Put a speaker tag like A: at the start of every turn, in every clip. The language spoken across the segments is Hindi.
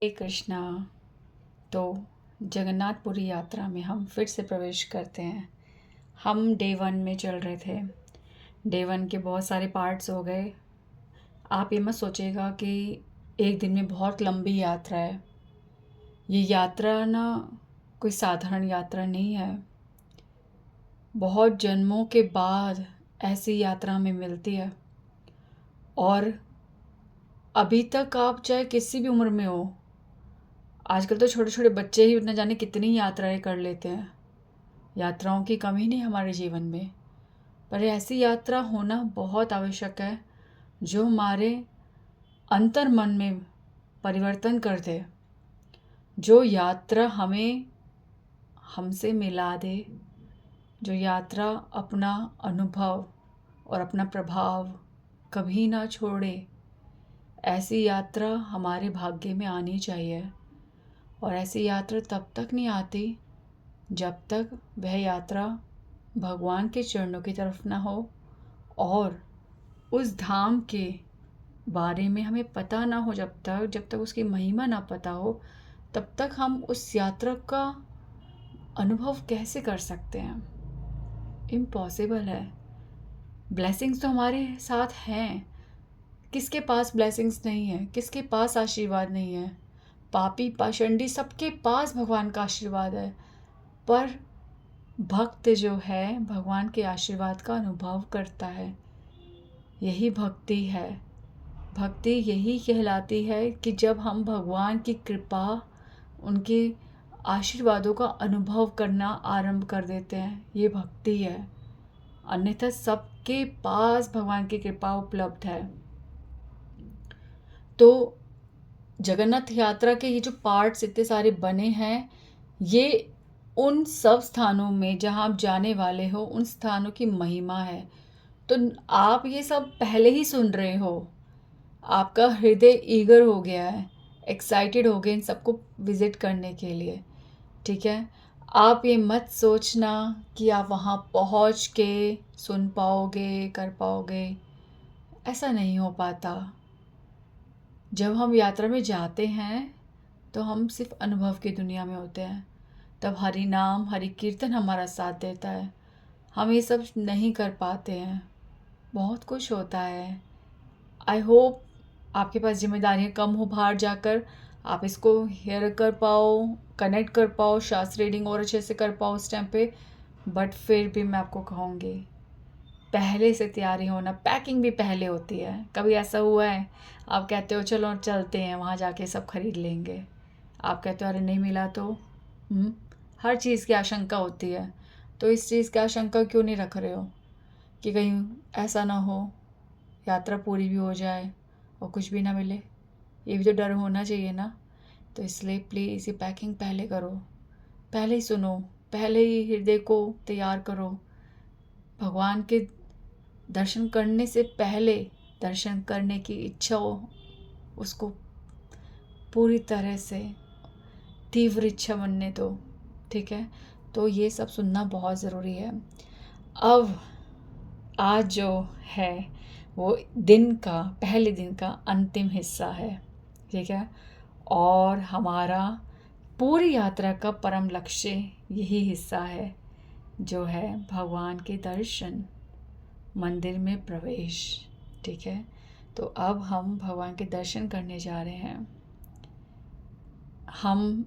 A: हरे कृष्णा। तो जगन्नाथपुरी यात्रा में हम फिर से प्रवेश करते हैं। हम डे 1 में चल रहे थे। डे 1 के बहुत सारे पार्ट्स हो गए। आप ये मत सोचिएगा कि एक दिन में बहुत लंबी यात्रा है। ये यात्रा ना कोई साधारण यात्रा नहीं है। बहुत जन्मों के बाद ऐसी यात्रा हमें मिलती है। और अभी तक आप चाहे किसी भी उम्र में हो, आजकल तो छोटे छोटे बच्चे ही न जाने कितनी यात्राएं कर लेते हैं। यात्राओं की कमी नहीं हमारे जीवन में, पर ऐसी यात्रा होना बहुत आवश्यक है जो हमारे अंतर मन में परिवर्तन कर दे, जो यात्रा हमें हमसे मिला दे, जो यात्रा अपना अनुभव और अपना प्रभाव कभी ना छोड़े। ऐसी यात्रा हमारे भाग्य में आनी चाहिए। और ऐसी यात्रा तब तक नहीं आती जब तक वह यात्रा भगवान के चरणों की तरफ ना हो और उस धाम के बारे में हमें पता ना हो। जब तक उसकी महिमा ना पता हो, तब तक हम उस यात्रा का अनुभव कैसे कर सकते हैं? इम्पॉसिबल है। ब्लेसिंग्स तो हमारे साथ हैं। किसके पास ब्लेसिंग्स नहीं है? किसके पास आशीर्वाद नहीं है? पापी पाषंडी सबके पास भगवान का आशीर्वाद है। पर भक्त जो है भगवान के आशीर्वाद का अनुभव करता है। यही भक्ति है। भक्ति यही कहलाती है कि जब हम भगवान की कृपा, उनके आशीर्वादों का अनुभव करना आरंभ कर देते हैं, ये भक्ति है। अन्यथा सबके पास भगवान की कृपा उपलब्ध है। तो जगन्नाथ यात्रा के ये जो पार्ट्स इतने सारे बने हैं, ये उन सब स्थानों में जहाँ आप जाने वाले हो, उन स्थानों की महिमा है। तो आप ये सब पहले ही सुन रहे हो, आपका हृदय ईगर हो गया है, एक्साइटेड हो गए इन सबको विज़िट करने के लिए। ठीक है। आप ये मत सोचना कि आप वहाँ पहुँच के सुन पाओगे, कर पाओगे। ऐसा नहीं हो पाता। जब हम यात्रा में जाते हैं तो हम सिर्फ अनुभव की दुनिया में होते हैं। तब हरि नाम हरि कीर्तन हमारा साथ देता है। हम ये सब नहीं कर पाते हैं। बहुत कुछ होता है। आई होप आपके पास जिम्मेदारियाँ कम हो, बाहर जाकर आप इसको हेयर कर पाओ, कनेक्ट कर पाओ, शास्त्र रीडिंग और अच्छे से कर पाओ उस टाइम पे। बट फिर भी मैं आपको कहूँगी, पहले से तैयारी होना, पैकिंग भी पहले होती है। कभी ऐसा हुआ है आप कहते हो चलो चलते हैं वहाँ जाके सब खरीद लेंगे, आप कहते हो अरे नहीं मिला तो? हर चीज़ की आशंका होती है। तो इस चीज़ की आशंका क्यों नहीं रख रहे हो कि कहीं ऐसा ना हो यात्रा पूरी भी हो जाए और कुछ भी ना मिले? ये भी तो डर होना चाहिए ना। तो इसलिए प्लीज़ ये पैकिंग पहले करो, पहले ही सुनो, पहले ही हृदय को तैयार करो। भगवान के दर्शन करने से पहले दर्शन करने की इच्छा हो, उसको पूरी तरह से तीव्र इच्छा बनने दो। ठीक है। तो ये सब सुनना बहुत ज़रूरी है। अब आज जो है वो पहले दिन का अंतिम हिस्सा है। ठीक है। और हमारा पूरी यात्रा का परम लक्ष्य यही हिस्सा है, जो है भगवान के दर्शन, मंदिर में प्रवेश। ठीक है। तो अब हम भगवान के दर्शन करने जा रहे हैं। हम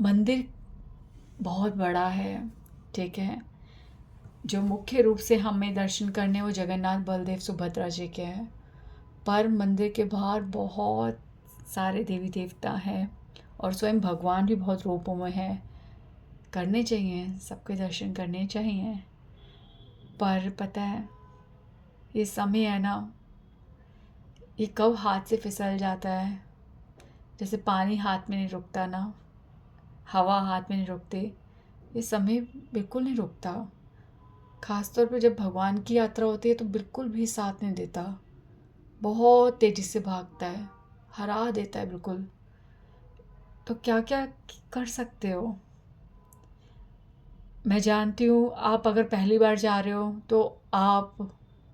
A: मंदिर बहुत बड़ा है। ठीक है। जो मुख्य रूप से हमें दर्शन करने वो जगन्नाथ बलदेव सुभद्रा जी के हैं, पर मंदिर के बाहर बहुत सारे देवी देवता हैं और स्वयं भगवान भी बहुत रूपों में हैं। करने चाहिए, सबके दर्शन करने चाहिए। पर पता है ये समय है ना, ये कब हाथ से फिसल जाता है। जैसे पानी हाथ में नहीं रुकता ना, हवा हाथ में नहीं रुकती, ये समय बिल्कुल नहीं रुकता। खासतौर पर जब भगवान की यात्रा होती है तो बिल्कुल भी साथ नहीं देता। बहुत तेज़ी से भागता है, हरा देता है बिल्कुल। तो क्या क्या कर सकते हो? मैं जानती हूँ आप अगर पहली बार जा रहे हो तो आप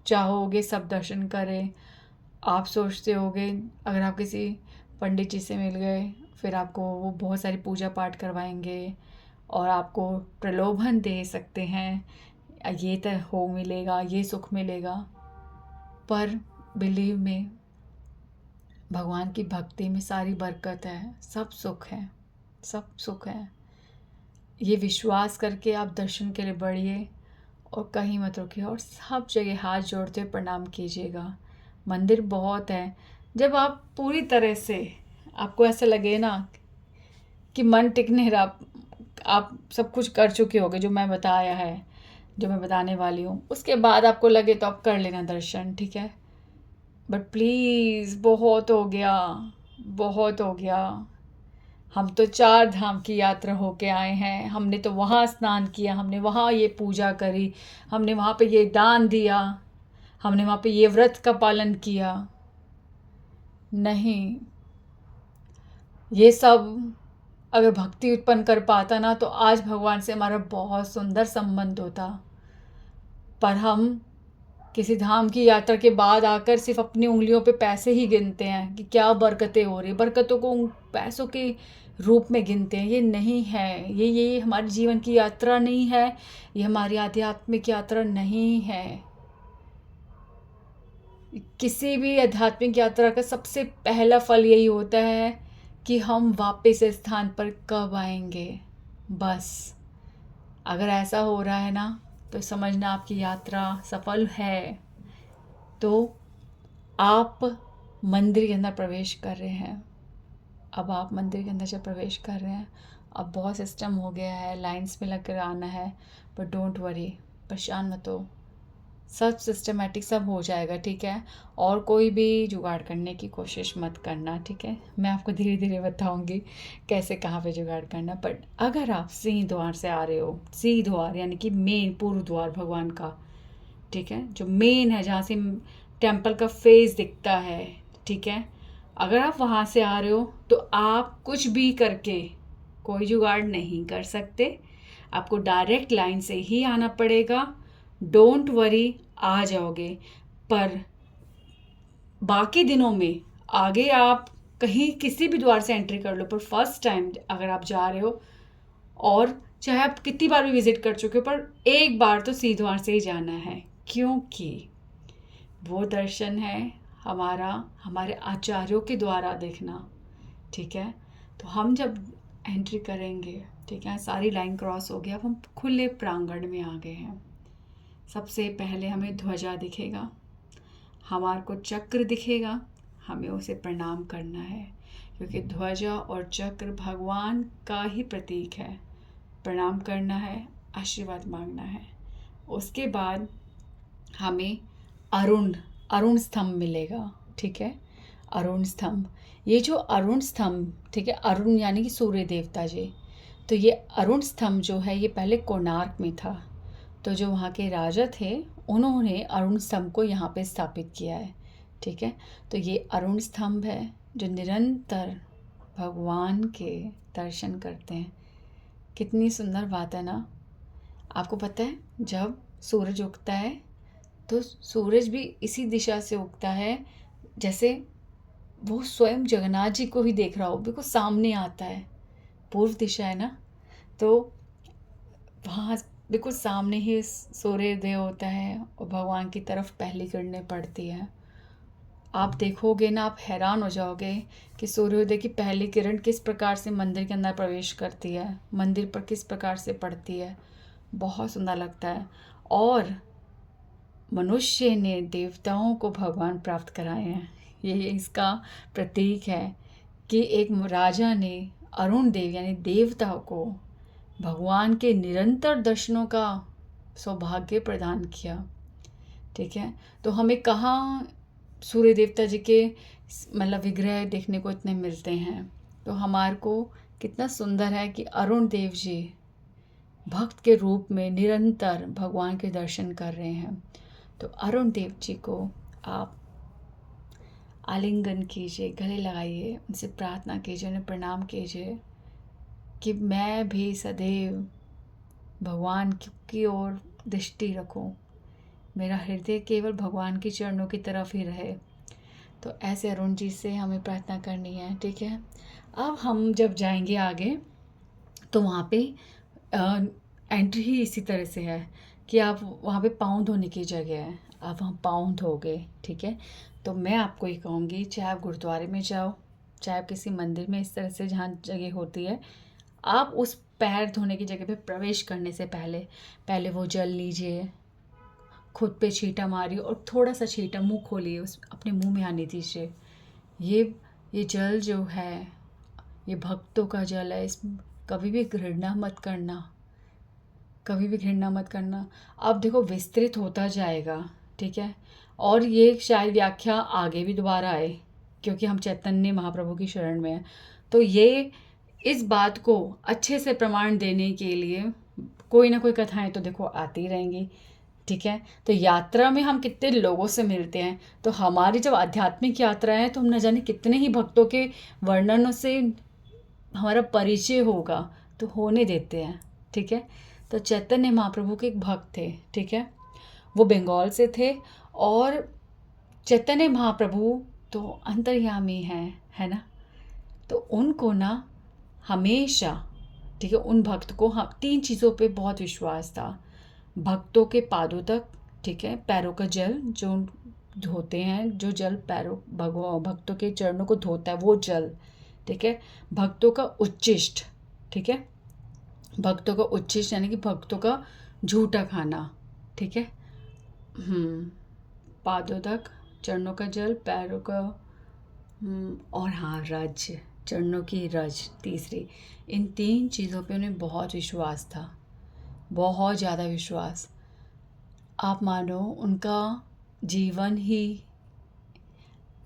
A: चाहोगे सब दर्शन करें। आप सोचते होगे अगर आप किसी पंडित जी से मिल गए, फिर आपको वो बहुत सारी पूजा पाठ करवाएंगे और आपको प्रलोभन दे सकते हैं, ये तो हो मिलेगा, ये सुख मिलेगा। पर बिलीव में भगवान की भक्ति में सारी बरकत है, सब सुख है, सब सुख है। ये विश्वास करके आप दर्शन के लिए बढ़िए और कहीं मत रुकिए और सब जगह हाथ जोड़ते हुए प्रणाम कीजिएगा। मंदिर बहुत है। जब आप पूरी तरह से, आपको ऐसा लगे ना कि मन टिक नहीं रहा, आप सब कुछ कर चुके होगे जो मैं बताया है, जो मैं बताने वाली हूँ, उसके बाद आपको लगे तो आप कर लेना दर्शन, ठीक है। बट प्लीज़, बहुत हो गया, बहुत हो गया। हम तो 4 धाम की यात्रा होके आए हैं, हमने तो वहाँ स्नान किया, हमने वहाँ ये पूजा करी, हमने वहाँ पे ये दान दिया, हमने वहाँ पे ये व्रत का पालन किया। नहीं, ये सब अगर भक्ति उत्पन्न कर पाता ना तो आज भगवान से हमारा बहुत सुंदर संबंध होता। पर हम किसी धाम की यात्रा के बाद आकर सिर्फ अपनी उंगलियों पे पैसे ही गिनते हैं कि क्या बरकतें हो रही, बरकतों को पैसों के रूप में गिनते हैं। ये नहीं है, ये हमारे जीवन की यात्रा नहीं है, ये हमारी आध्यात्मिक यात्रा नहीं है। किसी भी आध्यात्मिक यात्रा का सबसे पहला फल यही होता है कि हम वापस इस स्थान पर कब आएंगे। बस अगर ऐसा हो रहा है ना तो समझना आपकी यात्रा सफल है। तो आप मंदिर के अंदर प्रवेश कर रहे हैं। अब आप मंदिर के अंदर जब प्रवेश कर रहे हैं, अब बहुत सिस्टम हो गया है, लाइंस में लग कर आना है, बट डोंट वरी, परेशान मत हो, सब सिस्टमेटिक सब हो जाएगा, ठीक है। और कोई भी जुगाड़ करने की कोशिश मत करना, ठीक है। मैं आपको धीरे धीरे बताऊंगी कैसे कहाँ पे जुगाड़ करना। बट अगर आप सिंह द्वार से आ रहे हो, सिंह द्वार यानी कि मेन पूर्व द्वार भगवान का, ठीक है, जो मेन है, जहाँ से टेम्पल का फेस दिखता है, ठीक है। अगर आप वहाँ से आ रहे हो तो आप कुछ भी करके कोई जुगाड़ नहीं कर सकते, आपको डायरेक्ट लाइन से ही आना पड़ेगा। डोंट वरी, आ जाओगे। पर बाकी दिनों में आगे आप कहीं किसी भी द्वार से एंट्री कर लो, पर फर्स्ट टाइम अगर आप जा रहे हो, और चाहे आप कितनी बार भी विजिट कर चुके हो, पर एक बार तो सीधे द्वार से ही जाना है, क्योंकि वो दर्शन है हमारा हमारे आचार्यों के द्वारा देखना, ठीक है। तो हम जब एंट्री करेंगे, ठीक है, सारी लाइन क्रॉस हो गया, अब हम खुले प्रांगण में आ गए हैं। सबसे पहले हमें ध्वजा दिखेगा, हमारे को चक्र दिखेगा, हमें उसे प्रणाम करना है, क्योंकि ध्वजा और चक्र भगवान का ही प्रतीक है। प्रणाम करना है, आशीर्वाद मांगना है। उसके बाद हमें अरुण अरुण स्तंभ मिलेगा, ठीक है। अरुण स्तंभ, ये जो अरुण स्तंभ, ठीक है, अरुण यानी कि सूर्य देवता जी। तो ये अरुण स्तंभ जो है ये पहले कोणार्क में था। तो जो वहाँ के राजा थे उन्होंने अरुण स्तंभ को यहाँ पे स्थापित किया है, ठीक है। तो ये अरुण स्तंभ है जो निरंतर भगवान के दर्शन करते हैं। कितनी सुंदर बात है ना। आपको पता है जब सूरज उगता है तो सूरज भी इसी दिशा से उगता है, जैसे वो स्वयं जगन्नाथ जी को ही देख रहा हो, बिल्कुल सामने आता है। पूर्व दिशा है ना, तो वहाँ बिल्कुल सामने ही सूर्योदय होता है और भगवान की तरफ पहली किरणें पड़ती हैं। आप देखोगे ना, आप हैरान हो जाओगे कि सूर्योदय की पहली किरण किस प्रकार से मंदिर के अंदर प्रवेश करती है, मंदिर पर किस प्रकार से पड़ती है। बहुत सुंदर लगता है। और मनुष्य ने देवताओं को भगवान प्राप्त कराए हैं, ये इसका प्रतीक है कि एक राजा ने अरुण देव यानी देवता को भगवान के निरंतर दर्शनों का सौभाग्य प्रदान किया, ठीक है। तो हमें कहाँ सूर्य देवता जी के मतलब विग्रह देखने को इतने मिलते हैं, तो हमारे को कितना सुंदर है कि अरुण देव जी भक्त के रूप में निरंतर भगवान के दर्शन कर रहे हैं। तो अरुण देव जी को आप आलिंगन कीजिए, गले लगाइए, उनसे प्रार्थना कीजिए, उन्हें प्रणाम कीजिए कि मैं भी सदैव भगवान की ओर दृष्टि रखूं, मेरा हृदय केवल भगवान के चरणों की तरफ ही रहे। तो ऐसे अरुण जी से हमें प्रार्थना करनी है, ठीक है। अब हम जब जाएंगे आगे तो वहाँ पे एंट्री ही इसी तरह से है कि आप वहाँ पे पाँव धोने की जगह है, आप वहाँ पाँव धोगे, ठीक है। तो मैं आपको ये कहूँगी, चाहे आप गुरुद्वारे में जाओ, चाहे आप किसी मंदिर में, इस तरह से जहाँ जगह होती है, आप उस पैर धोने की जगह पे प्रवेश करने से पहले पहले वो जल लीजिए, खुद पे छींटा मारिए और थोड़ा सा छींटा मुंह खोलिए, उस अपने मुंह में आने दीजिए। ये जल जो है, ये भक्तों का जल है, इस कभी भी घृणा मत करना, कभी भी घृणा मत करना। अब देखो विस्तृत होता जाएगा, ठीक है। और ये शायद व्याख्या आगे भी दोबारा आए, क्योंकि हम चैतन्य महाप्रभु की शरण में हैं। तो ये इस बात को अच्छे से प्रमाण देने के लिए कोई ना कोई कथाएं तो देखो आती रहेंगी, ठीक है। तो यात्रा में हम कितने लोगों से मिलते हैं, तो हमारी जब आध्यात्मिक यात्रा है तो हम न जाने कितने ही भक्तों के वर्णनों से हमारा परिचय होगा, तो होने देते हैं, ठीक है। तो चैतन्य महाप्रभु के एक भक्त थे, ठीक है, वो बंगाल से थे। और चैतन्य महाप्रभु तो अंतर्यामी हैं, है ना। तो उनको ना हमेशा, ठीक है, उन भक्त को हम 3 चीज़ों पे बहुत विश्वास था। भक्तों के पादों तक, ठीक है, पैरों का जल जो धोते हैं, जो जल पैरों भक्तों के चरणों को धोता है वो जल, ठीक है। भक्तों का उच्छिष्ट, ठीक है, भक्तों का उच्छिष्ट यानी कि भक्तों का झूठा खाना, ठीक है। पादों तक चरणों का जल, पैरों का और हाँ रज, चरणों की रज तीसरी। इन 3 चीज़ों पे उन्हें बहुत विश्वास था, बहुत ज़्यादा विश्वास। आप मानो उनका जीवन ही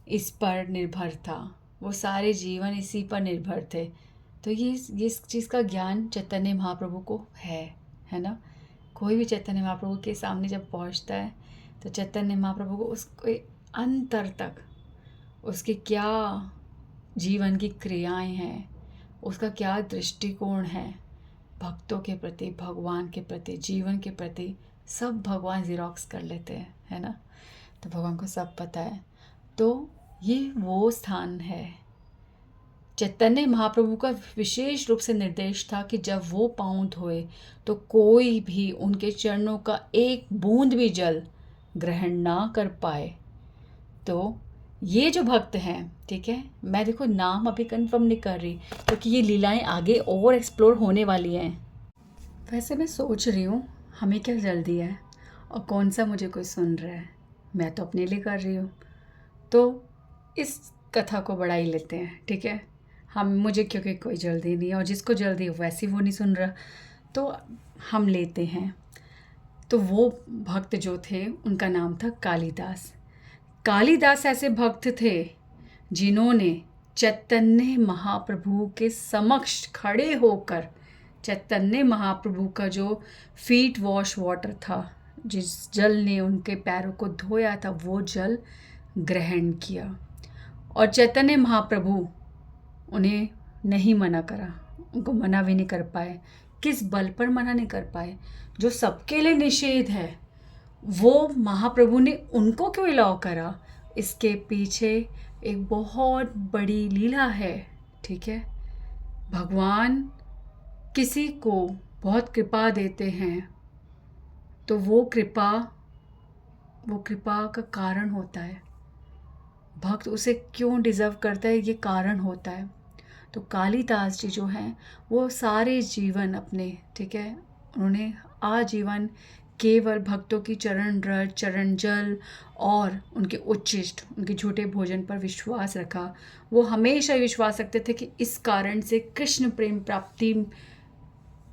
A: इस पर निर्भर था, वो सारे जीवन इसी पर निर्भर थे। तो ये इस चीज़ का ज्ञान चैतन्य महाप्रभु को है ना। कोई भी चैतन्य महाप्रभु के सामने जब पहुंचता है तो चैतन्य महाप्रभु को उसके अंतर तक उसके क्या जीवन की क्रियाएं हैं, उसका क्या दृष्टिकोण है भक्तों के प्रति, भगवान के प्रति, जीवन के प्रति, सब भगवान ज़िरॉक्स कर लेते हैं, है ना। तो भगवान को सब पता है। तो ये वो स्थान है। चैतन्य महाप्रभु का विशेष रूप से निर्देश था कि जब वो पाँव धोए तो कोई भी उनके चरणों का एक बूंद भी जल ग्रहण ना कर पाए। तो ये जो भक्त हैं, ठीक है, मैं देखो नाम अभी कंफर्म नहीं कर रही क्योंकि ये लीलाएं आगे और एक्सप्लोर होने वाली हैं। वैसे मैं सोच रही हूँ हमें क्या जल्दी है और कौन सा मुझे कोई सुन रहा है, मैं तो अपने लिए कर रही हूँ। तो इस कथा को बढ़ा ही लेते हैं, ठीक है। मुझे क्योंकि कोई जल्दी नहीं है और जिसको जल्दी है वैसे वो नहीं सुन रहा, तो हम लेते हैं। तो वो भक्त जो थे उनका नाम था कालिदास। कालिदास ऐसे भक्त थे जिन्होंने चैतन्य महाप्रभु के समक्ष खड़े होकर चैतन्य महाप्रभु का जो फीट वॉश वाटर था, जिस जल ने उनके पैरों को धोया था, वो जल ग्रहण किया। और चैतन्य महाप्रभु उन्हें नहीं मना करा, उनको मना भी नहीं कर पाए। किस बल पर मना नहीं कर पाए? जो सबके लिए निषेध है वो महाप्रभु ने उनको क्यों अलाउ करा? इसके पीछे एक बहुत बड़ी लीला है, ठीक है। भगवान किसी को बहुत कृपा देते हैं तो वो कृपा का कारण होता है। भक्त उसे क्यों डिज़र्व करता है, ये कारण होता है। तो कालिदास जी जो हैं वो सारे जीवन अपने, ठीक है, उन्होंने आजीवन केवल भक्तों की चरण रज, चरण जल और उनके उच्छिष्ट, उनके झूठे भोजन पर विश्वास रखा। वो हमेशा विश्वास रखते थे कि इस कारण से कृष्ण प्रेम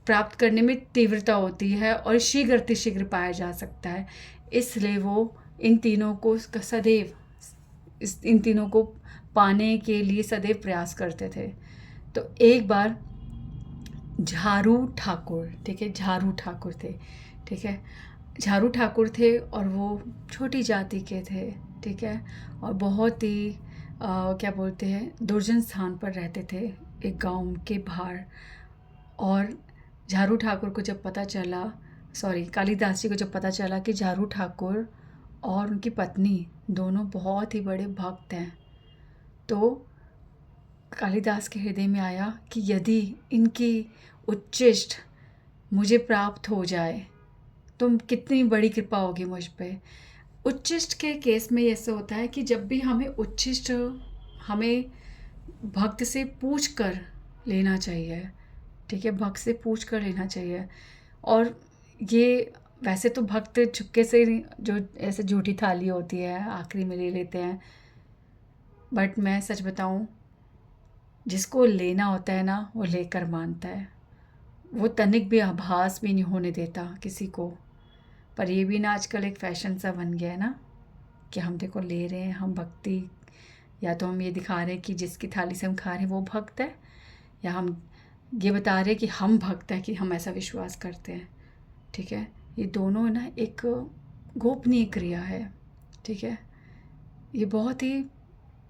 A: प्राप्त करने में तीव्रता होती है और शीघ्र अतिशीघ्र पाया जा सकता है। इसलिए वो इन तीनों को पाने के लिए सदैव प्रयास करते थे। तो एक बार झारू ठाकुर, ठीक है, झारू ठाकुर थे, ठीक है, झारू ठाकुर थे और वो छोटी जाति के थे, ठीक है, और बहुत ही क्या बोलते हैं, दुर्जन स्थान पर रहते थे एक गांव के बाहर। और झारू ठाकुर को जब पता चला, कालिदास जी को जब पता चला कि झारू ठाकुर और उनकी पत्नी दोनों बहुत ही बड़े भक्त हैं। तो कालिदास के हृदय में आया कि यदि इनकी उच्छिष्ट मुझे प्राप्त हो जाए तो कितनी बड़ी कृपा होगी मुझ पे। उच्छिष्ट के केस में ऐसा होता है कि जब भी हमें उच्छिष्ट हमें भक्त से पूछ कर लेना चाहिए, ठीक है, भक्त से पूछ कर लेना चाहिए। और ये वैसे तो भक्त चुपके से जो ऐसे झूठी थाली होती है आखिरी में ले लेते हैं, बट मैं सच बताऊं, जिसको लेना होता है ना वो लेकर मानता है, वो तनिक भी आभास भी नहीं होने देता किसी को। पर ये भी ना आजकल एक फ़ैशन सा बन गया है ना कि हम देखो ले रहे हैं, हम भक्ति, या तो हम ये दिखा रहे हैं कि जिसकी थाली से हम खा रहे हैं वो भक्त है, या हम ये बता रहे हैं कि हम भक्त हैं, कि हम ऐसा विश्वास करते हैं। ठीक है, ये दोनों ना एक गोपनीय क्रिया है। ठीक है, ये बहुत ही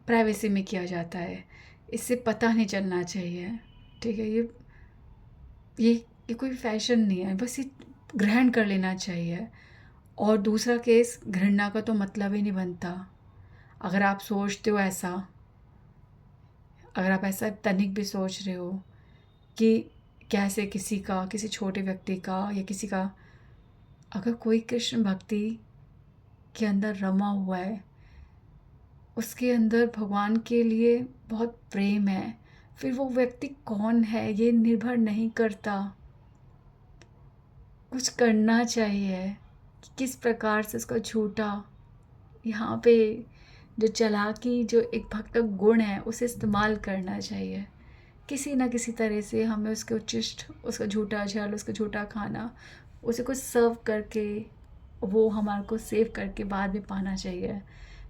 A: प्राइवेसी में किया जाता है, इससे पता नहीं चलना चाहिए। ठीक है, ये कोई फैशन नहीं है, बस ये ग्रहण कर लेना चाहिए। और दूसरा केस, घृणा का तो मतलब ही नहीं बनता। अगर आप सोचते हो ऐसा, अगर आप ऐसा तनिक भी सोच रहे हो कि कैसे किसी छोटे व्यक्ति का या किसी का, अगर कोई कृष्ण भक्ति के अंदर रमा हुआ है, उसके अंदर भगवान के लिए बहुत प्रेम है, फिर वो व्यक्ति कौन है ये निर्भर नहीं करता। कुछ करना चाहिए कि किस प्रकार से उसका झूठा, यहाँ पे जो चालाकी, जो एक भक्त का गुण है, उसे इस्तेमाल करना चाहिए। किसी ना किसी तरह से हमें उसके उच्छिष्ट, उसका झूठा जल, उसका झूठा खाना, उसे कुछ सर्व करके वो हमारे को सेव करके बाद में पाना चाहिए।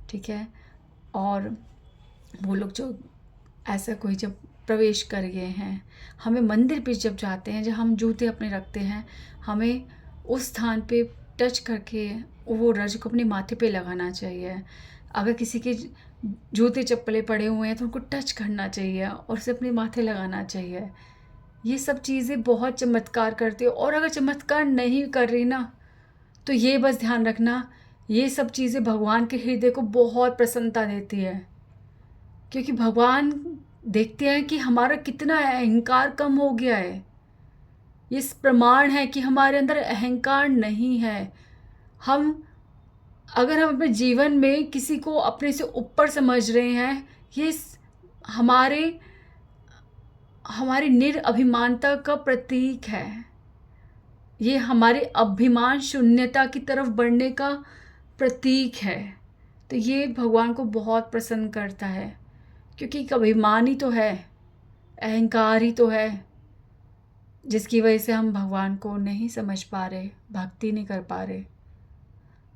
A: ठीक है, और वो लोग जो ऐसा कोई जब प्रवेश कर गए हैं, हमें मंदिर पे जब जाते हैं, जब हम जूते अपने रखते हैं, हमें उस स्थान पे टच करके वो रज को अपने माथे पे लगाना चाहिए। अगर किसी के जूते चप्पलें पड़े हुए हैं तो उनको टच करना चाहिए और उसे अपने माथे लगाना चाहिए। ये सब चीज़ें बहुत चमत्कार करती है। और अगर चमत्कार नहीं कर रही ना, तो ये बस ध्यान रखना, ये सब चीज़ें भगवान के हृदय को बहुत प्रसन्नता देती है, क्योंकि भगवान देखते हैं कि हमारा कितना अहंकार कम हो गया है। ये प्रमाण है कि हमारे अंदर अहंकार नहीं है। अगर हम अपने जीवन में किसी को अपने से ऊपर समझ रहे हैं, ये हमारे हमारी निरअभिमानता का प्रतीक है। ये हमारे अभिमान शून्यता की तरफ बढ़ने का प्रतीक है। तो ये भगवान को बहुत प्रसन्न करता है, क्योंकि एक अभिमान ही तो है, अहंकार ही तो है, जिसकी वजह से हम भगवान को नहीं समझ पा रहे, भक्ति नहीं कर पा रहे।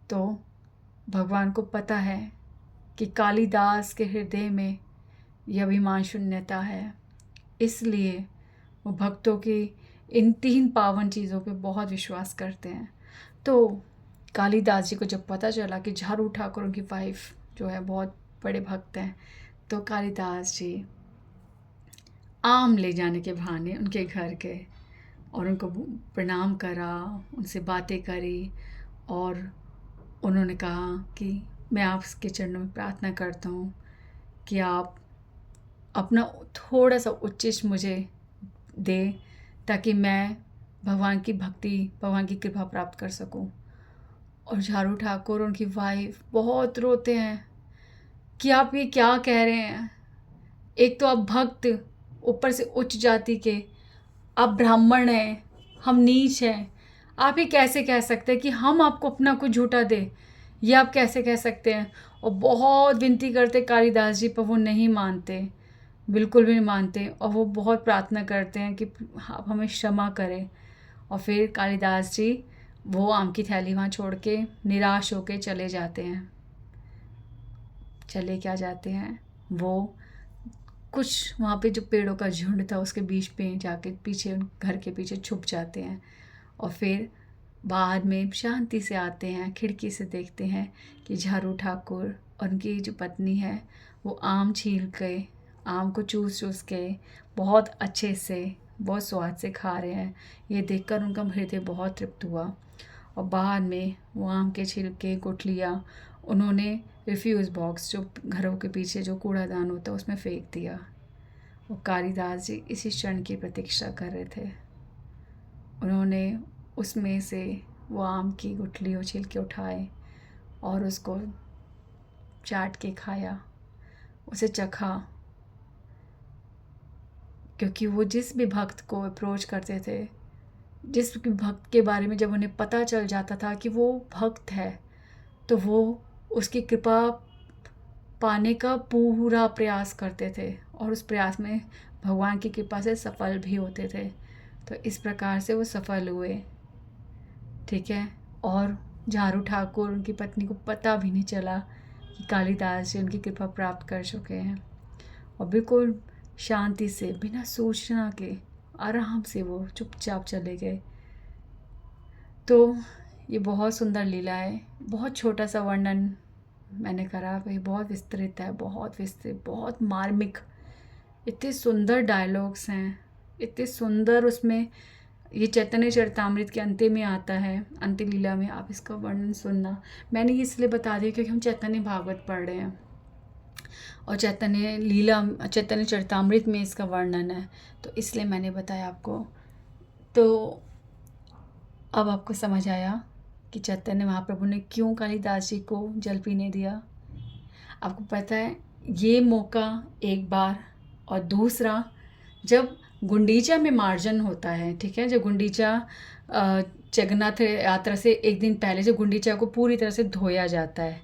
A: तो भगवान को पता है कि कालिदास के हृदय में यह अभिमान शून्यता है, इसलिए वो भक्तों की इन 3 पावन चीज़ों पे बहुत विश्वास करते हैं। तो कालिदास जी को जब पता चला कि झारू ठाकुर उनकी वाइफ जो है बहुत बड़े भक्त हैं, तो कालिदास जी आम ले जाने के बहाने उनके घर गए और उनको प्रणाम करा, उनसे बातें करी, और उन्होंने कहा कि मैं आपके चरणों में प्रार्थना करता हूँ कि आप अपना थोड़ा सा उच्छिष्ट मुझे दे, ताकि मैं भगवान की भक्ति, भगवान की कृपा प्राप्त कर सकूं। और झारू ठाकुर और उनकी वाइफ बहुत रोते हैं कि आप ये क्या कह रहे हैं, एक तो आप भक्त, ऊपर से उच्च जाति के, आप ब्राह्मण हैं, हम नीच हैं, आप ये कैसे कह सकते हैं कि हम आपको अपना कुछ झूठा दे, ये आप कैसे कह सकते हैं। और बहुत विनती करते कालिदास जी, पर वो नहीं मानते, बिल्कुल भी नहीं मानते, और वो बहुत प्रार्थना करते हैं कि आप हमें क्षमा करें। और फिर कालिदास जी वो आम की थैली वहाँ छोड़ के निराश होके चले जाते हैं। चले क्या जाते हैं, वो कुछ वहाँ पे जो पेड़ों का झुंड था उसके बीच पे जाके पीछे, घर के पीछे छुप जाते हैं। और फिर बाद में शांति से आते हैं, खिड़की से देखते हैं कि झारू ठाकुर और उनकी जो पत्नी है वो आम छील के, आम को चूस चूस के बहुत अच्छे से, बहुत स्वाद से खा रहे हैं। ये देखकर उनका हृदय बहुत तृप्त हुआ। और बाद में वो आम के छिलके, गुठलियाँ उन्होंने रिफ्यूज़ बॉक्स जो घरों के पीछे जो कूड़ादान होता है उसमें फेंक दिया। वो कालिदास जी इसी क्षण की प्रतीक्षा कर रहे थे। उन्होंने उसमें से वो आम की गुठली और छिलके उठाए और उसको चाट के खाया, उसे चखा, क्योंकि वो जिस भी भक्त को अप्रोच करते थे, जिस भी भक्त के बारे में जब उन्हें पता चल जाता था कि वो भक्त है, तो वो उसकी कृपा पाने का पूरा प्रयास करते थे और उस प्रयास में भगवान की कृपा से सफल भी होते थे। तो इस प्रकार से वो सफल हुए, ठीक है। और झारू ठाकुर, उनकी पत्नी को पता भी नहीं चला कि कालिदास जी उनकी कृपा प्राप्त कर चुके हैं, और बिल्कुल शांति से बिना सूचना के आराम से वो चुपचाप चले गए। तो ये बहुत सुंदर लीला है। बहुत छोटा सा वर्णन मैंने करा, ये बहुत विस्तृत है, बहुत विस्तृत, बहुत मार्मिक। इतने सुंदर डायलॉग्स हैं, इतने सुंदर उसमें। ये चैतन्य चरितामृत के अंत्य में आता है, अंत्य लीला में आप इसका वर्णन सुनना। मैंने ये इसलिए बता दिया क्योंकि हम चैतन्य भागवत पढ़ रहे हैं और चैतन्य लीला, चैतन्य चरितामृत में इसका वर्णन है, तो इसलिए मैंने बताया आपको। तो अब आपको समझ आया कि चैतन्य महाप्रभु ने क्यों कालिदास जी को जल पीने दिया। आपको पता है ये मौका एक बार, और दूसरा जब गुंडीचा में मार्जन होता है, ठीक है, जब गुंडीचा जगन्नाथ यात्रा से एक दिन पहले जब गुंडीचा को पूरी तरह से धोया जाता है,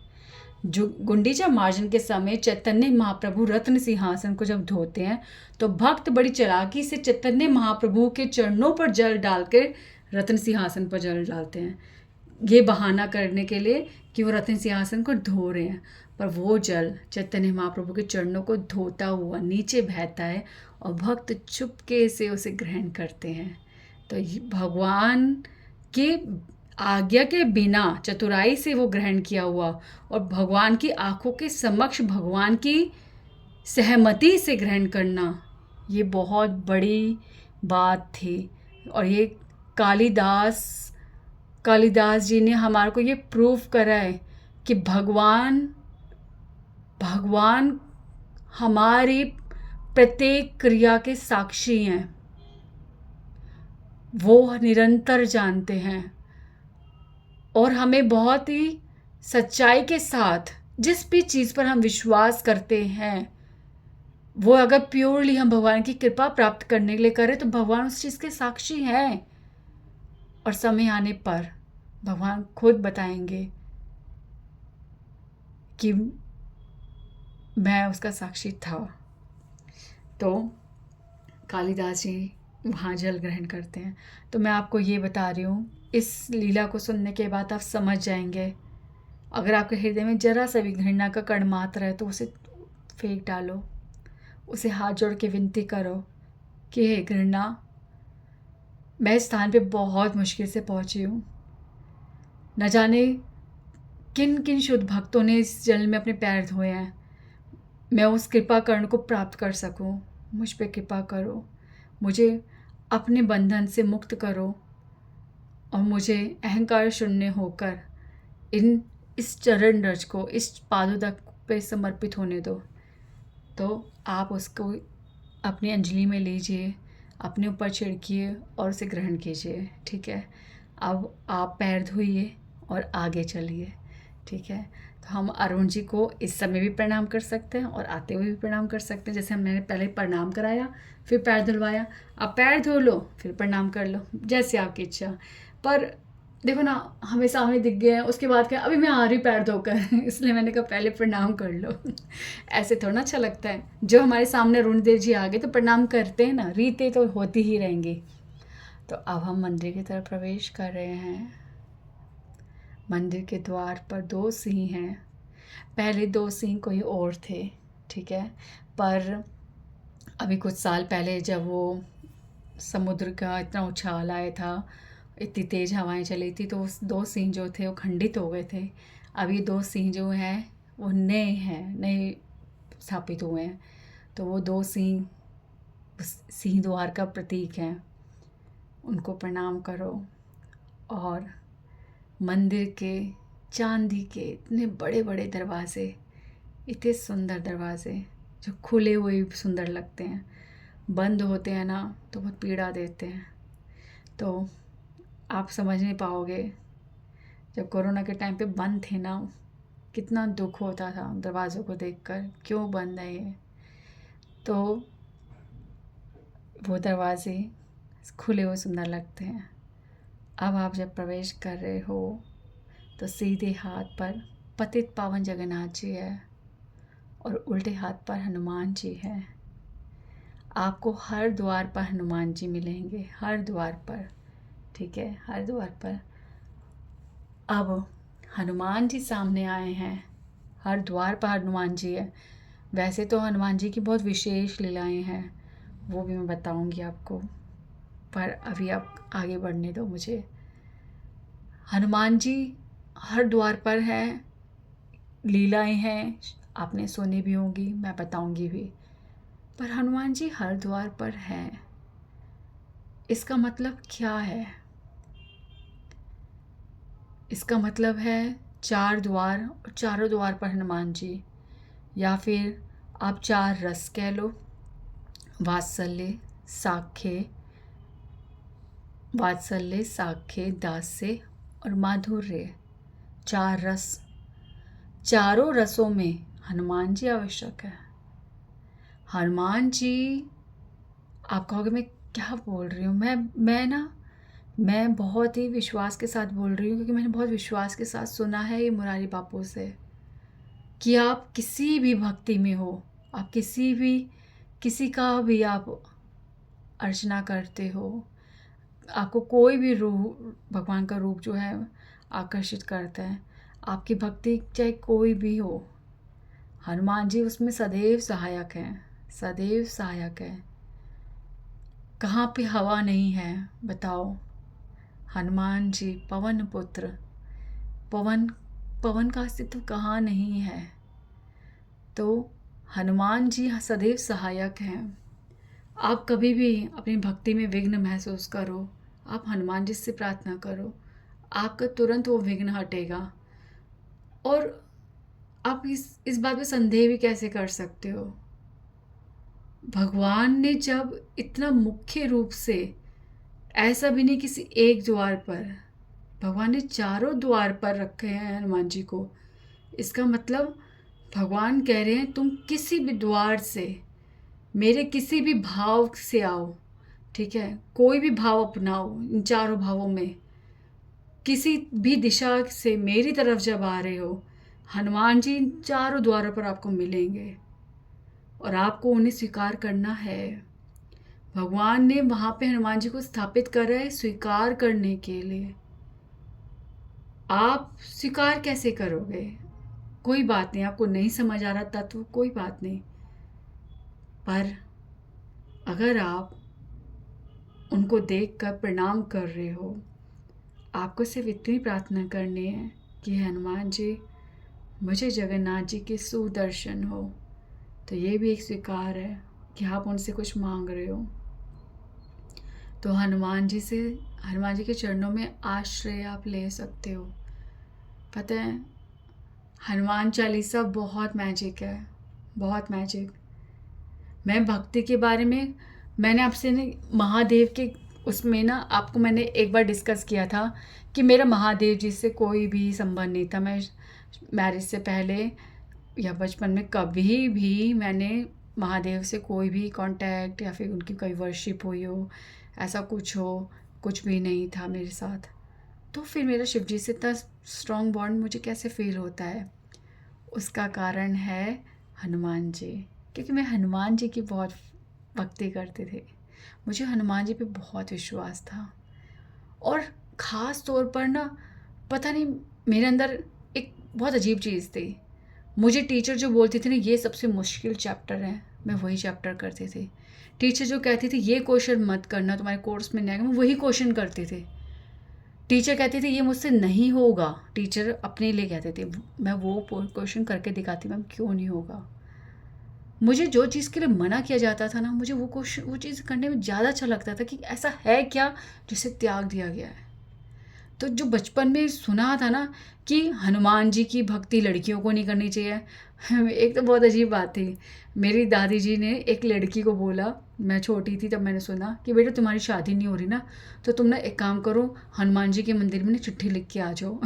A: जो गुंडीचा मार्जन के समय चैतन्य महाप्रभु रत्न सिंहासन को जब धोते हैं, तो भक्त बड़ी चालाकी से चैतन्य महाप्रभु के चरणों पर जल डालकर रत्न सिंहासन पर जल डालते हैं, ये बहाना करने के लिए कि वो रत्न सिंहासन को धो रहे हैं। पर वो जल चैतन्य महाप्रभु के चरणों को धोता हुआ नीचे बहता है और भक्त चुपके से उसे ग्रहण करते हैं। तो भगवान के आज्ञा के बिना चतुराई से वो ग्रहण किया हुआ, और भगवान की आंखों के समक्ष भगवान की सहमति से ग्रहण करना, ये बहुत बड़ी बात थी। और ये कालिदास जी ने हमारे को ये प्रूफ करा है कि भगवान हमारी प्रत्येक क्रिया के साक्षी हैं, वो निरंतर जानते हैं, और हमें बहुत ही सच्चाई के साथ जिस भी चीज़ पर हम विश्वास करते हैं, वो अगर प्योरली हम भगवान की कृपा प्राप्त करने के लिए करें, तो भगवान उस चीज़ के साक्षी हैं, और समय आने पर भगवान खुद बताएंगे कि मैं उसका साक्षी था। तो कालिदास जी वहाँ जल ग्रहण करते हैं। तो मैं आपको ये बता रही हूँ, इस लीला को सुनने के बाद आप समझ जाएंगे। अगर आपके हृदय में जरा सा भी घृणा का कण मात्र है तो उसे फेंक डालो, उसे हाथ जोड़ के विनती करो कि हे घृणा, मैं इस स्थान पे बहुत मुश्किल से पहुँची हूँ, न जाने किन किन शुद्ध भक्तों ने इस जल में अपने पैर धोए हैं, मैं उस कृपा कर्ण को प्राप्त कर सकूं, मुझ पे कृपा करो, मुझे अपने बंधन से मुक्त करो, और मुझे अहंकार शून्य होकर इस चरण रज को, इस पादोदक पे समर्पित होने दो। तो आप उसको अपनी अंजलि में लीजिए, अपने ऊपर छिड़किए और उसे ग्रहण कीजिए, ठीक है। अब आप पैर धोइए और आगे चलिए, ठीक है। तो हम अरुण जी को इस समय भी प्रणाम कर सकते हैं और आते हुए भी प्रणाम कर सकते हैं। जैसे हमने पहले प्रणाम कराया, फिर पैर धुलवाया, अब पैर धो लो, फिर प्रणाम कर लो, जैसे आपकी इच्छा। पर देखो ना, हमें सामने दिख गए हैं, उसके बाद क्या अभी मैं आ रही पैर धोकर इसलिए मैंने कहा पहले प्रणाम कर लो ऐसे थोड़ा अच्छा लगता है। जो हमारे सामने अरुण देव जी आ गए तो प्रणाम करते हैं ना, रीतें तो होती ही रहेंगी। तो अब हम मंदिर की तरफ प्रवेश कर रहे हैं। मंदिर के द्वार पर 2 सिंह हैं। पहले 2 सिंह कोई और थे, ठीक है, पर अभी कुछ साल पहले जब वो समुद्र का इतना उछाल आया था, इतनी तेज़ हवाएं चली थी, तो उस 2 सिंह जो थे वो खंडित हो गए थे। अब ये 2 सिंह जो हैं वो नए स्थापित हुए हैं। तो वो 2 सिंह सिंह द्वार का प्रतीक हैं, उनको प्रणाम करो और मंदिर के चांदी के इतने बड़े बड़े दरवाजे, इतने सुंदर दरवाजे जो खुले हुए भी सुंदर लगते हैं, बंद होते हैं ना तो बहुत पीड़ा देते हैं। तो आप समझ नहीं पाओगे, जब कोरोना के टाइम पे बंद थे ना, कितना दुख होता था दरवाज़ों को देखकर, क्यों बंद है ये। तो वो दरवाजे खुले हुए सुंदर लगते हैं। अब आप जब प्रवेश कर रहे हो तो सीधे हाथ पर पतित पावन जगन्नाथ जी है और उल्टे हाथ पर हनुमान जी है। आपको हर द्वार पर हनुमान जी मिलेंगे, हर द्वार पर, ठीक है, हर द्वार पर। अब हनुमान जी सामने आए हैं, हर द्वार पर हनुमान जी है। वैसे तो हनुमान जी की बहुत विशेष लीलाएं हैं, वो भी मैं बताऊंगी आपको, पर अभी आप आगे बढ़ने दो मुझे। हनुमान जी हर द्वार पर हैं, लीलाएं हैं, आपने सुनी भी होंगी, मैं बताऊंगी भी। पर हनुमान जी हर द्वार पर हैं, इसका मतलब क्या है? इसका मतलब है 4 द्वार और चारों द्वार पर हनुमान जी, या फिर आप 4 रस कह लो, वात्सल्य, साख्य, वात्सल्य, साख्य, दास्य और माधुर्य, 4 रस। चारों रसों में हनुमान जी आवश्यक है। हनुमान जी, आप कहोगे मैं क्या बोल रही हूँ, मैं बहुत ही विश्वास के साथ बोल रही हूँ, क्योंकि मैंने बहुत विश्वास के साथ सुना है ये मुरारी बापू से, कि आप किसी भी भक्ति में हो, आप किसी का भी आप अर्चना करते हो, आपको कोई भी रूप, भगवान का रूप जो है आकर्षित करता है, आपकी भक्ति चाहे कोई भी हो, हनुमान जी उसमें सदैव सहायक हैं, सदैव सहायक है। कहाँ पे हवा नहीं है बताओ? हनुमान जी पवन पुत्र, पवन पवन का अस्तित्व कहाँ नहीं है? तो हनुमान जी सदैव सहायक हैं। आप कभी भी अपनी भक्ति में विघ्न महसूस करो, आप हनुमान जी से प्रार्थना करो, आपका तुरंत वो विघ्न हटेगा। और आप इस बात पे संदेह भी कैसे कर सकते हो? भगवान ने जब इतना मुख्य रूप से, ऐसा भी नहीं किसी एक द्वार पर, भगवान ने चारों द्वार पर रखे हैं हनुमान जी को। इसका मतलब भगवान कह रहे हैं तुम किसी भी द्वार से, मेरे किसी भी भाव से आओ, ठीक है, कोई भी भाव अपनाओ, इन चारों भावों में किसी भी दिशा से मेरी तरफ जब आ रहे हो, हनुमान जी इन चारों द्वारों पर आपको मिलेंगे और आपको उन्हें स्वीकार करना है। भगवान ने वहाँ पे हनुमान जी को स्थापित करा है स्वीकार करने के लिए। आप स्वीकार कैसे करोगे? कोई बात नहीं, आपको नहीं समझ आ रहा तत्व, कोई बात नहीं, पर अगर आप उनको देखकर प्रणाम कर रहे हो, आपको सिर्फ इतनी प्रार्थना करनी है कि हनुमान जी मुझे जगन्नाथ जी के सुदर्शन हो। तो ये भी एक स्वीकार है कि आप उनसे कुछ मांग रहे हो। तो हनुमान जी के चरणों में आश्रय आप ले सकते हो। पता है, हनुमान चालीसा बहुत मैजिक है, बहुत मैजिक। मैं भक्ति के बारे में, मैंने आपसे महादेव के उसमें ना आपको मैंने एक बार डिस्कस किया था कि मेरा महादेव जी से कोई भी संबंध नहीं था। मैं मैरिज से पहले या बचपन में कभी भी मैंने महादेव से कोई भी कांटेक्ट या फिर उनकी कोई वर्शिप हुई हो, ऐसा कुछ हो, कुछ भी नहीं था मेरे साथ। तो फिर मेरा शिव जी से इतना स्ट्रॉन्ग बॉन्ड मुझे कैसे फील होता है? उसका कारण है हनुमान जी, क्योंकि मैं हनुमान जी की बहुत भक्ति करते थे। मुझे हनुमान जी पे बहुत विश्वास था। और ख़ास तौर पर ना, पता नहीं, मेरे अंदर एक बहुत अजीब चीज़ थी। मुझे टीचर जो बोलती थी ना ये सबसे मुश्किल चैप्टर है, मैं वही चैप्टर करती थी। टीचर जो कहती थी ये क्वेश्चन मत करना, तुम्हारे कोर्स में नहीं आएगा, मैं वही क्वेश्चन करती थी। टीचर कहते थे ये मुझसे नहीं होगा, टीचर अपने लिए कहते थे, मैं वो क्वेश्चन करके दिखाती, मैम क्यों नहीं होगा। मुझे जो चीज़ के लिए मना किया जाता था ना, मुझे वो चीज़ करने में ज़्यादा अच्छा लगता था कि ऐसा है क्या जिसे त्याग दिया गया है। तो जो बचपन में सुना था ना कि हनुमान जी की भक्ति लड़कियों को नहीं करनी चाहिए, एक तो बहुत अजीब बात थी। मेरी दादी जी ने एक लड़की को बोला, मैं छोटी थी तब मैंने सुना कि बेटा तुम्हारी शादी नहीं हो रही ना, तो तुम ना एक काम करो, हनुमान जी के मंदिर में ना चिट्ठी लिख के आ जाओ।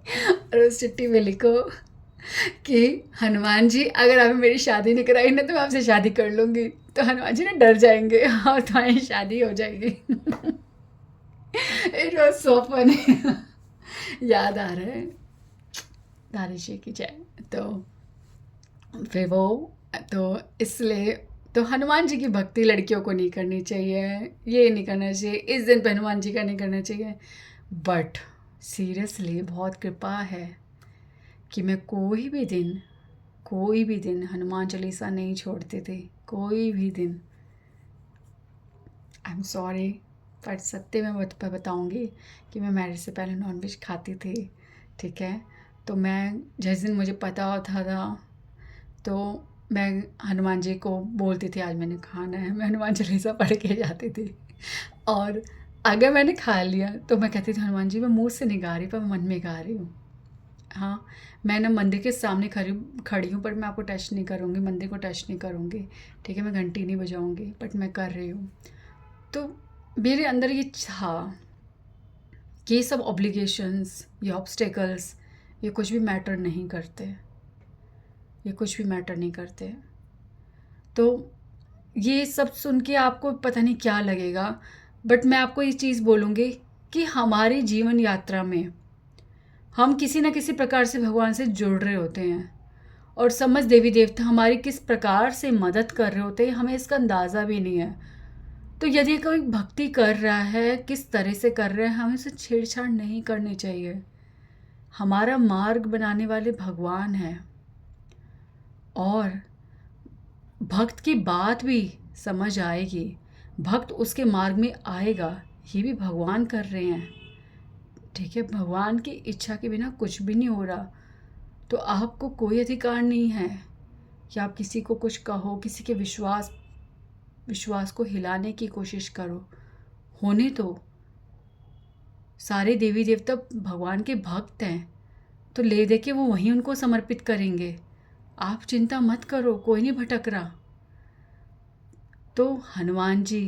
A: और उस चिट्ठी में लिखो कि हनुमान जी अगर आपने मेरी शादी नहीं कराई ना तो मैं आपसे शादी कर लूँगी। तो हनुमान जी ना डर जाएंगे और तुम्हारी शादी हो जाएगी। It was so funny. याद आ रहा है, दादी जी की जय। तो फिर वो, तो इसलिए तो हनुमान जी की भक्ति लड़कियों को नहीं करनी चाहिए, ये नहीं करना चाहिए, इस दिन पे हनुमान जी का नहीं करना चाहिए। बट सीरियसली बहुत कृपा है कि मैं कोई भी दिन हनुमान चालीसा नहीं छोड़ते थे, कोई भी दिन। आई एम सॉरी, पर सत्य में बताऊँगी कि मैं मैरिज से पहले नॉनवेज खाती थी, ठीक है। तो मैं जिस दिन मुझे पता होता था तो मैं हनुमान जी को बोलती थी आज मैंने खाना है, मैं हनुमान चालीसा पढ़ के जाती थी। और अगर मैंने खा लिया तो मैं कहती थी हनुमान जी मैं मुँह से नहीं गा रही पर मैं मन में गा रही हूँ। हाँ, मैं ना मंदिर के सामने खड़ी हूँ पर मैं आपको टच नहीं करूँगी, मंदिर को टच नहीं करूँगी, ठीक है। मैं घंटी नहीं बजाऊँगी बट मैं कर रही हूँ। तो मेरे अंदर ये था कि ये सब ऑब्लिगेशंस, ये ऑब्स्टेकल्स, ये कुछ भी मैटर नहीं करते, ये कुछ भी मैटर नहीं करते। तो ये सब सुन के आपको पता नहीं क्या लगेगा, बट मैं आपको ये चीज़ बोलूँगी कि हमारी जीवन यात्रा में हम किसी न किसी प्रकार से भगवान से जुड़ रहे होते हैं, और समझ देवी देवता हमारी किस प्रकार से मदद कर रहे होते हैं हमें इसका अंदाज़ा भी नहीं है। तो यदि कोई भक्ति कर रहा है, किस तरह से कर रहा है, हमें उसे छेड़छाड़ नहीं करनी चाहिए। हमारा मार्ग बनाने वाले भगवान हैं, और भक्त की बात भी समझ आएगी, भक्त उसके मार्ग में आएगा, ये भी भगवान कर रहे हैं, ठीक है। भगवान की इच्छा के बिना कुछ भी नहीं हो रहा। तो आपको कोई अधिकार नहीं है कि आप किसी को कुछ कहो, किसी के विश्वास को हिलाने की कोशिश करो। होने तो सारे देवी देवता भगवान के भक्त हैं, तो ले दे के वो वहीं उनको समर्पित करेंगे। आप चिंता मत करो, कोई नहीं भटक रहा। तो हनुमान जी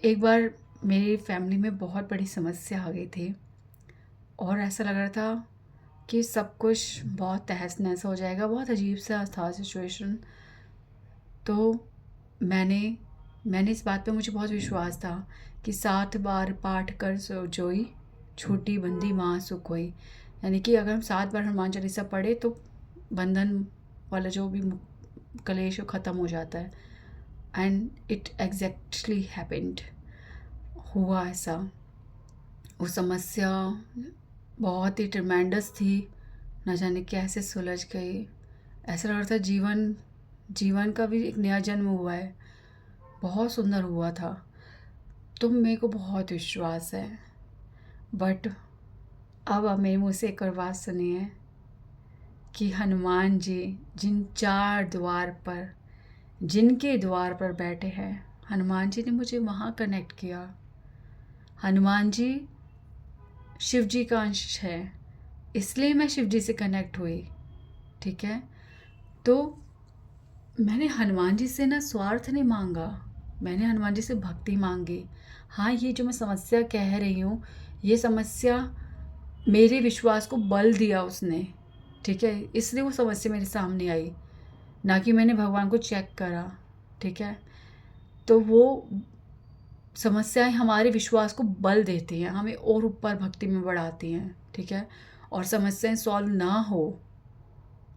A: एक बार मेरी फैमिली में बहुत बड़ी समस्या आ गई थी, और ऐसा लग रहा था कि सब कुछ बहुत तहस नहस हो जाएगा, बहुत अजीब सा था सिचुएशन। तो मैंने इस बात पे मुझे बहुत विश्वास था कि 7 बार पाठ कर सो जोई, छोटी बंदी माँ सुख होई। यानी कि अगर हम 7 बार हनुमान चालीसा पढ़े तो बंधन वाला जो भी कलेश वो ख़त्म हो जाता है। एंड इट एग्जैक्टली हैपेंड, हुआ ऐसा। वो समस्या बहुत ही ट्रिमेंडस थी, न जाने कैसे सुलझ गई। ऐसा लग रहा था जीवन का भी एक नया जन्म हुआ है, बहुत सुंदर हुआ था। तो मेरे को बहुत विश्वास है। बट अब आप मेरे मुँह से एक और बात सुनिए कि हनुमान जी जिनके द्वार पर बैठे हैं, हनुमान जी ने मुझे वहाँ कनेक्ट किया। हनुमान जी शिव जी का अंश है, इसलिए मैं शिव जी से कनेक्ट हुई, ठीक है। तो मैंने हनुमान जी से ना स्वार्थ नहीं मांगा, मैंने हनुमान जी से भक्ति मांगी। हाँ, ये जो मैं समस्या कह रही हूँ, ये समस्या मेरे विश्वास को बल दिया उसने, ठीक है, इसलिए वो समस्या मेरे सामने आई, ना कि मैंने भगवान को चेक करा, ठीक है। तो वो समस्याएं हमारे विश्वास को बल देती हैं, हमें और ऊपर भक्ति में बढ़ाती हैं, ठीक है। और समस्याएं सॉल्व ना हो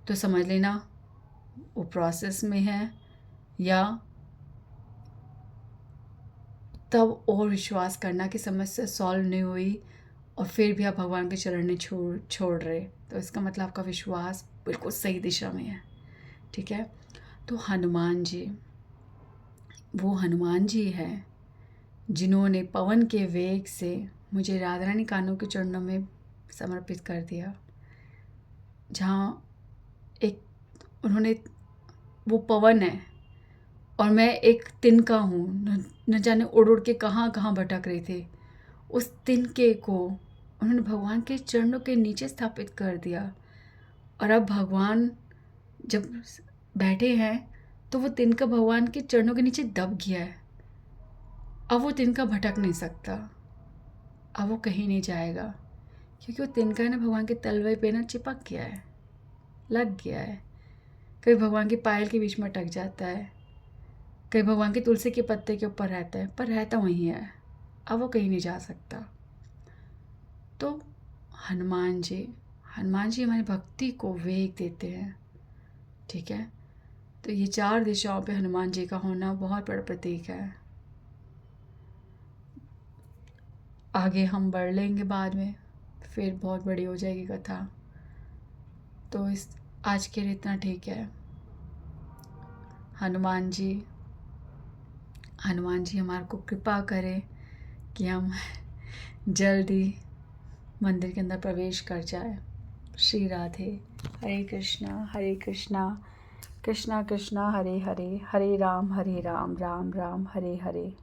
A: तो समझ लेना वो प्रोसेस में है, या तब और विश्वास करना कि समस्या सॉल्व नहीं हुई और फिर भी आप भगवान के चरण में छोड़ रहे, तो इसका मतलब आपका विश्वास बिल्कुल सही दिशा में है, ठीक है। तो वो हनुमान जी हैं जिन्होंने पवन के वेग से मुझे राधा रानी कान्हों के चरणों में समर्पित कर दिया, जहाँ एक उन्होंने, वो पवन है, और मैं एक तिनका हूँ, न जाने उड़ उड़ के कहाँ कहाँ भटक रही थी। उस तिनके को उन्होंने भगवान के चरणों के नीचे स्थापित कर दिया, और अब भगवान जब बैठे हैं तो वो तिनका भगवान के चरणों के नीचे दब गया है। अब वो तिनका भटक नहीं सकता, अब वो कहीं नहीं जाएगा, क्योंकि वो तिनका है ना भगवान के तलवे पे ना चिपक गया है, लग गया है। कभी भगवान के पायल के बीच में अटक जाता है, कहीं भगवान के तुलसी के पत्ते के ऊपर रहता है, पर रहता वहीं है, अब वो कहीं नहीं जा सकता। तो हनुमान जी हमारी भक्ति को वेग देते हैं, ठीक है। तो ये 4 दिशाओं पे हनुमान जी का होना बहुत बड़ा प्रतीक है। आगे हम बढ़ लेंगे बाद में, फिर बहुत बड़ी हो जाएगी कथा। तो इस आज के लिए इतना ठीक है। हनुमान जी हमारे को कृपा करें कि हम जल्दी मंदिर के अंदर प्रवेश कर जाए। श्री राधे। हरे कृष्णा कृष्णा कृष्णा हरे हरे, हरे राम राम राम हरे हरे।